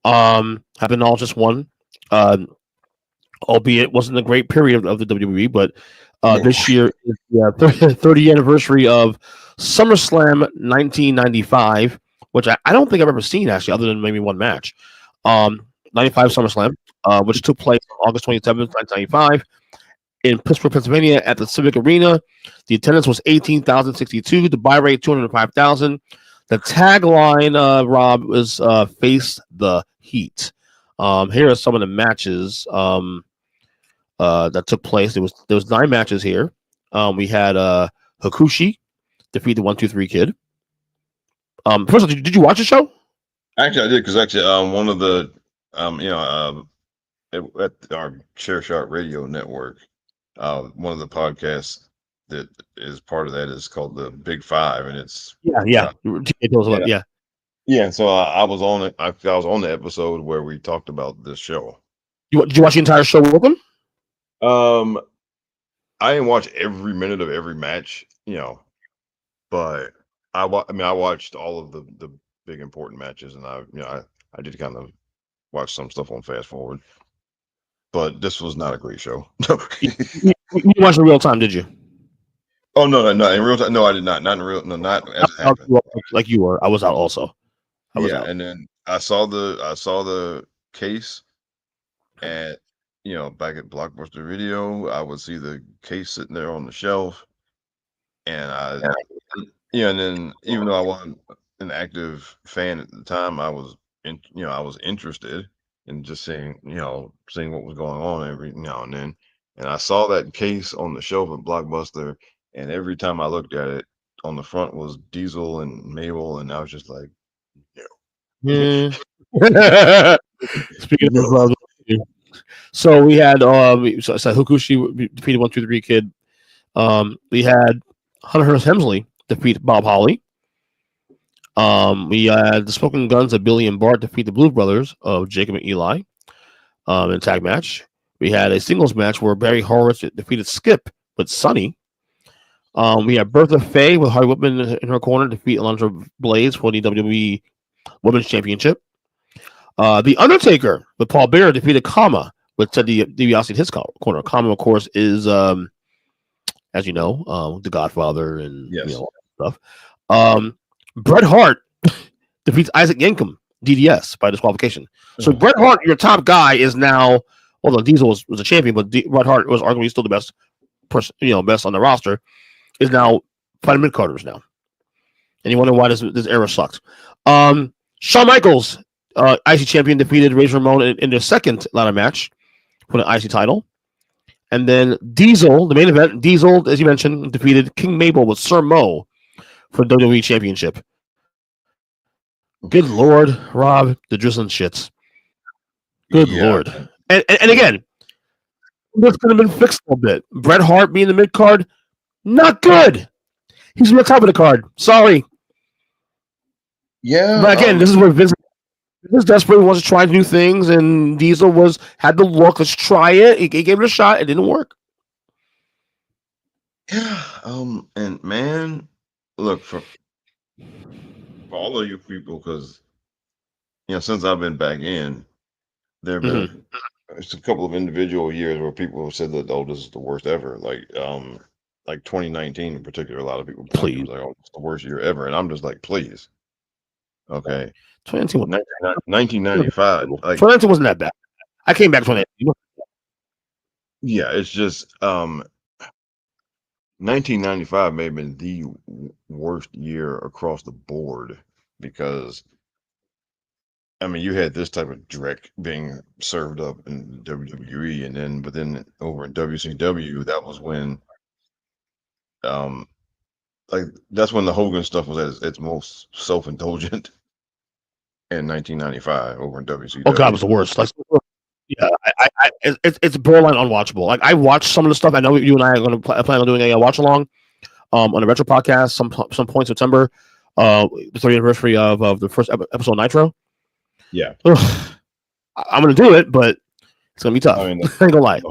Have been all just one. Um, Albeit wasn't a great period of the WWE, but no, this year is the 30th anniversary of SummerSlam 1995, which I don't think I've ever seen actually, other than maybe one match. 95 SummerSlam, which took place on August 27th, 1995, in Pittsburgh, Pennsylvania, at the Civic Arena. The attendance was 18,062. The buy rate 205,000. The tagline, Rob, was "Face the Heat." Here are some of the matches that took place. There was 9 matches here. We had Hakushi defeat the 1-2-3 Kid. First of all, did you watch the show? Actually, I did because one of the at our Share Shot Radio Network, one of the podcasts that is part of that is called the Big Five, and it's Yeah. yeah. Yeah, so I was on it. I was on the episode where we talked about this show. Did you watch the entire show with them? I didn't watch every minute of every match, but I watched all of the big important matches, and I did kind of watch some stuff on fast forward. But this was not a great show. You watched in real time, did you? Oh no, in real time. No, I did not. Not in real. No, not as it happened. Like you were. I was out also. Out. And then I saw the case at back at Blockbuster Video. I would see the case sitting there on the shelf, and and then even though I wasn't an active fan at the time, I was I was interested in just seeing what was going on every now and then. And I saw that case on the shelf at Blockbuster, and every time I looked at it, on the front was Diesel and Mabel, and I was just like, Speaking of so we had so Hakushi defeated 1-2-3 Kid. We had Hunter Hearst Helmsley defeat Bob Holly. We had the Smoking Guns of Billy and Bart defeat the Blues Brothers of Jacob and Eli in a tag match. We had a singles match where Barry Horowitz defeated Skip with Sonny. We had Bertha Faye with Hardy Whitman in her corner defeat Alundra Blaze for the WWE Women's Championship. The Undertaker with Paul Bearer defeated Kama with Ted DiBiase in his corner. Kama, of course, is as you know, the Godfather and all that stuff. Bret Hart defeats Isaac Yankem, DDS, by disqualification. So Bret Hart, your top guy, is now, although Diesel was a champion, but Bret Hart was arguably still the best person, best on the roster, is now fighting mid-carders now. And you wonder why this era sucks. Shawn Michaels, IC champion, defeated Razor Ramon in their second ladder match for the IC title. And then Diesel, the main event, Diesel, as you mentioned, defeated King Mabel with Sir Mo for the WWE Championship. Good Lord, Rob, the drizzling shits. Good Lord. And again, this could have been fixed a little bit. Bret Hart being the mid card, not good. He's on the top of the card. Sorry. Yeah. But again, this is where Vince desperately wants to try new things, and Diesel had the look. Let's try it. He gave it a shot. It didn't work. Yeah. And man, look for all of you people, because since I've been back in, there have been just a couple of individual years where people have said that, this is the worst ever. Like 2019 in particular, a lot of people please, like, it's the worst year ever, and I'm just like, please, okay. 1995. 2019 wasn't that bad. I came back 2019. Yeah, it's just 1995 may have been the worst year across the board, because you had this type of dreck being served up in WWE, but then over in WCW, that was when that's when the Hogan stuff was at its most self-indulgent in 1995 over in WCW. Oh God, it was the worst. It's borderline unwatchable. Like, I watched some of the stuff. I know you and I are going to plan on doing a watch along on the retro podcast some point September, the 30th anniversary of the first episode of Nitro. Yeah, I'm going to do it, but it's going to be tough. I ain't gonna lie.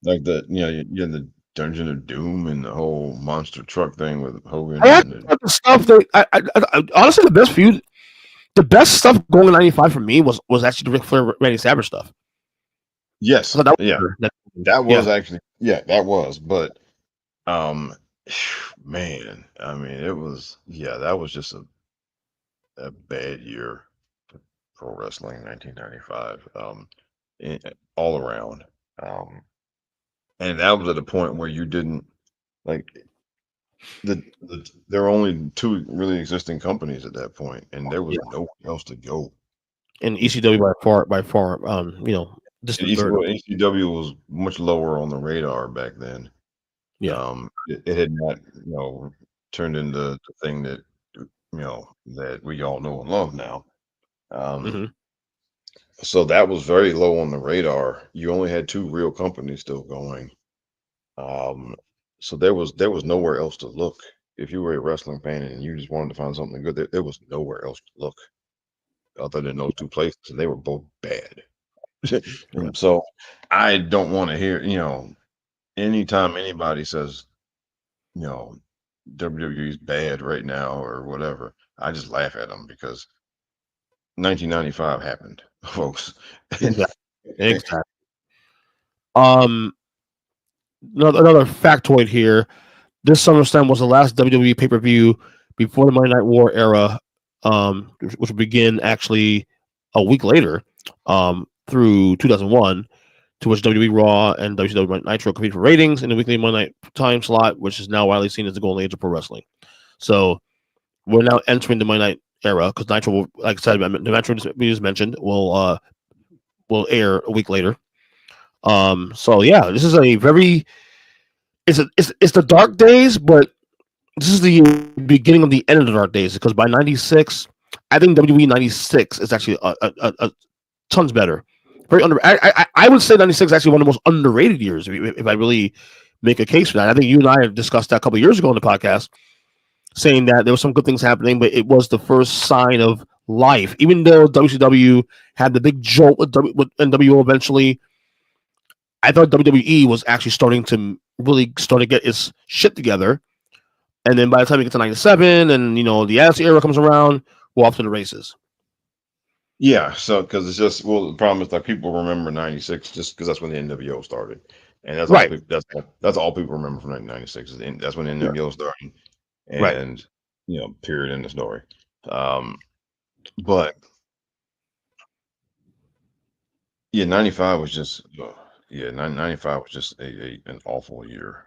Like you're in the Dungeon of Doom and the whole monster truck thing with Hogan. I had the stuff that I honestly, the best stuff going in '95 for me was actually the Ric Flair, Randy Savage stuff. Yes, that was actually, that was. But Man, I mean, it was yeah, that was just a bad year for pro wrestling in 1995. All around. Um, and that was at a point where you didn't like there were only two really existing companies at that point, and there was Yeah, nowhere else to go. and If ECW by far, and distant third. ECW was much lower on the radar back then. Yeah. It had not, turned into the thing that that we all know and love now. Um, Hmm. so that was very low on the radar. You only had two real companies still going. Um, so there was nowhere else to look. If you were a wrestling fan and you just wanted to find something good, there was nowhere else to look other than those two places, and they were both bad. Yeah. So I don't want to hear, anytime anybody says, you know, WWE's bad right now or whatever, I just laugh at them because 1995 happened, folks. And Exactly. Exactly. Um, another factoid here. This SummerSlam was the last WWE pay per view before the Monday Night War era, which would begin actually a week later, through 2001, to which WWE Raw and WCW Nitro competed for ratings in the weekly Monday night time slot, which is now widely seen as the golden age of pro wrestling. So we're now entering the Monday night era because Nitro, like I said, the Nitro we just mentioned, will air a week later. So yeah, this is a very it's the dark days, but this is the beginning of the end of the dark days because by '96, I think WWE '96 is actually a tons better. Very under. I would say '96 is actually one of the most underrated years if I really make a case for that. I think you and I have discussed that a couple of years ago on the podcast, saying that there were some good things happening, but it was the first sign of life. Even though WCW had the big jolt with NWO eventually, I thought WWE was actually starting to really start to get its shit together. And then by the time we get to '97 and the Attitude Era comes around, we're off to the races. yeah, so because it's just well, the problem is like people remember '96 just because that's when the NWO started, and that's all Right. people that's all people remember from 1996 is that's when the Yeah. NWO started, Right. and period in the story. Um, but yeah, '95 was just yeah, 95 was just an awful year,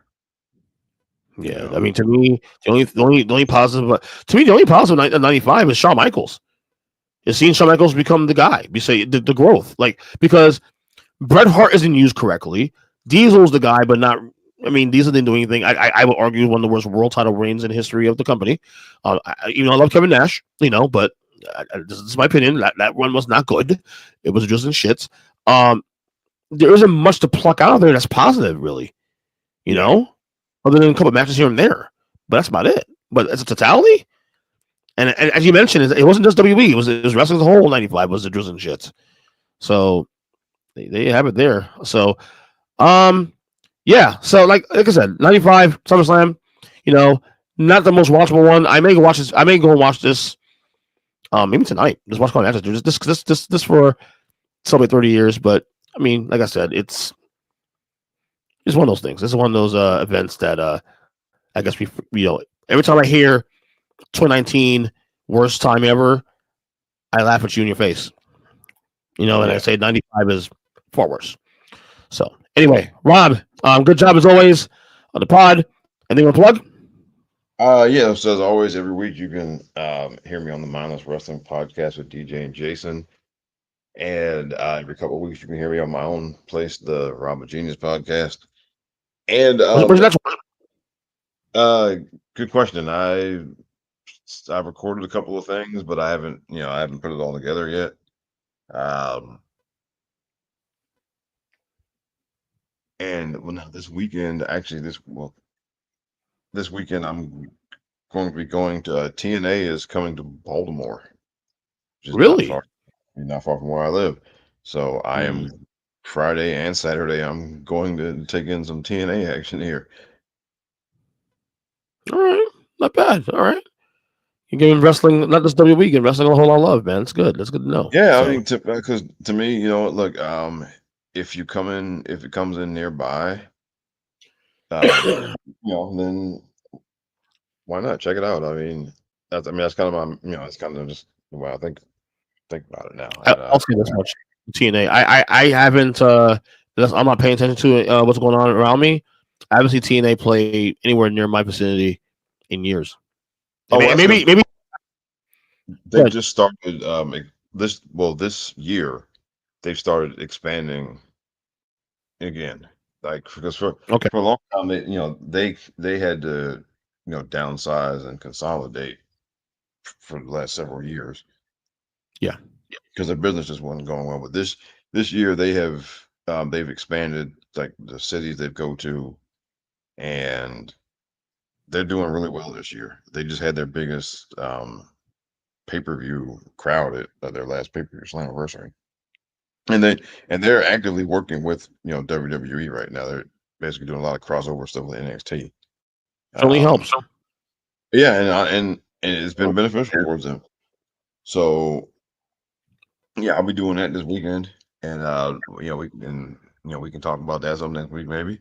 you Yeah. I know. mean, to me, the only positive, to me, the only positive in '95 is Shawn Michaels. Is seeing Shawn Michaels become the guy. We say the growth, like because Bret Hart isn't used correctly. Diesel's the guy, but not. I mean, Diesel didn't do anything. I would argue one of the worst world title reigns in history of the company. I love Kevin Nash, but this is my opinion. That run was not good. It was just in shits. Um, there isn't much to pluck out of there that's positive, really. You Yeah, know, other than a couple of matches here and there, but that's about it. But as a totality, and as you mentioned, it wasn't just WWE. It was wrestling as a whole. '95 was the drizzling shits. So they have it there. So yeah. So like I said, '95 SummerSlam. You know, not the most watchable one. I may go watch this. I may go and watch this. Maybe tonight. Just watch Matches. This for celebrate 30 years. But I mean, like I said, it's one of those things. This is one of those events that I guess every time I hear 2019 worst time ever, I laugh at you in your face. And I yeah. say 95 is far worse. So anyway, Rob, good job as always on the pod. Anything to plug? Yeah. So as always, every week you can hear me on the Mindless Wrestling Podcast with DJ and Jason. And every couple of weeks, you can hear me on my own place, the Rob Genius podcast. And Where's the next one? uh, good question. I've recorded a couple of things, but I haven't put it all together yet. Um, and well, now this weekend, actually, this weekend I'm going to be going to TNA is coming to Baltimore, which is Really? not far from where I live. So I Mm, am Friday and Saturday. I'm going to take in some TNA action here. all right. Not bad. All right. You're giving wrestling, not just WWE, you're wrestling a whole lot of love, man. It's good. That's good to know. Yeah, I So, mean, because to me, look, if it comes in nearby, um, then why not check it out? I mean, that's kind of my, that's kind of just the way I think about it now. And I'll say this much: TNA. I haven't. I'm not paying attention to what's going on around me. I haven't seen TNA play anywhere near my vicinity in years. that's Maybe they've just started this year they've started expanding again. Like because okay. for a long time they had to downsize and consolidate for the last several years. Yeah. Because their business just wasn't going well. But this year they've expanded like the cities they go to, and they're doing really well this year. They just had their biggest pay-per-view crowd at their last pay-per-view Slammiversary. And they're actively working with WWE right now. They're basically doing a lot of crossover stuff with NXT. Certainly helps. Yeah, and it's been beneficial towards them. So yeah, I'll be doing that this weekend, and we can talk about that some next week maybe.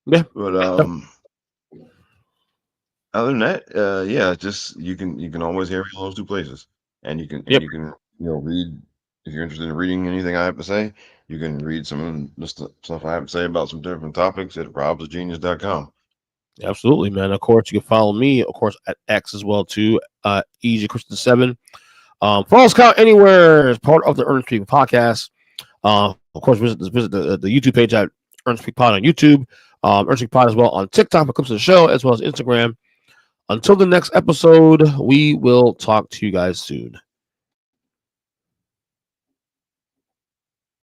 Yeah. But other than that, yeah, just you can always hear me in those two places, and Yep. you can read if you're interested in reading anything I have to say. You can read some of the stuff I have to say about some different topics at robsagenius.com. Absolutely, man. Of course, you can follow me, of course, at X as well too. Easy Christian 7. Follow us out anywhere as part of the Earnest Creek podcast. Of course, visit the YouTube page at Earnest Creek Pod on YouTube. Earnest Creek Pod as well on TikTok for clips of the show, as well as Instagram. Until the next episode, we will talk to you guys soon.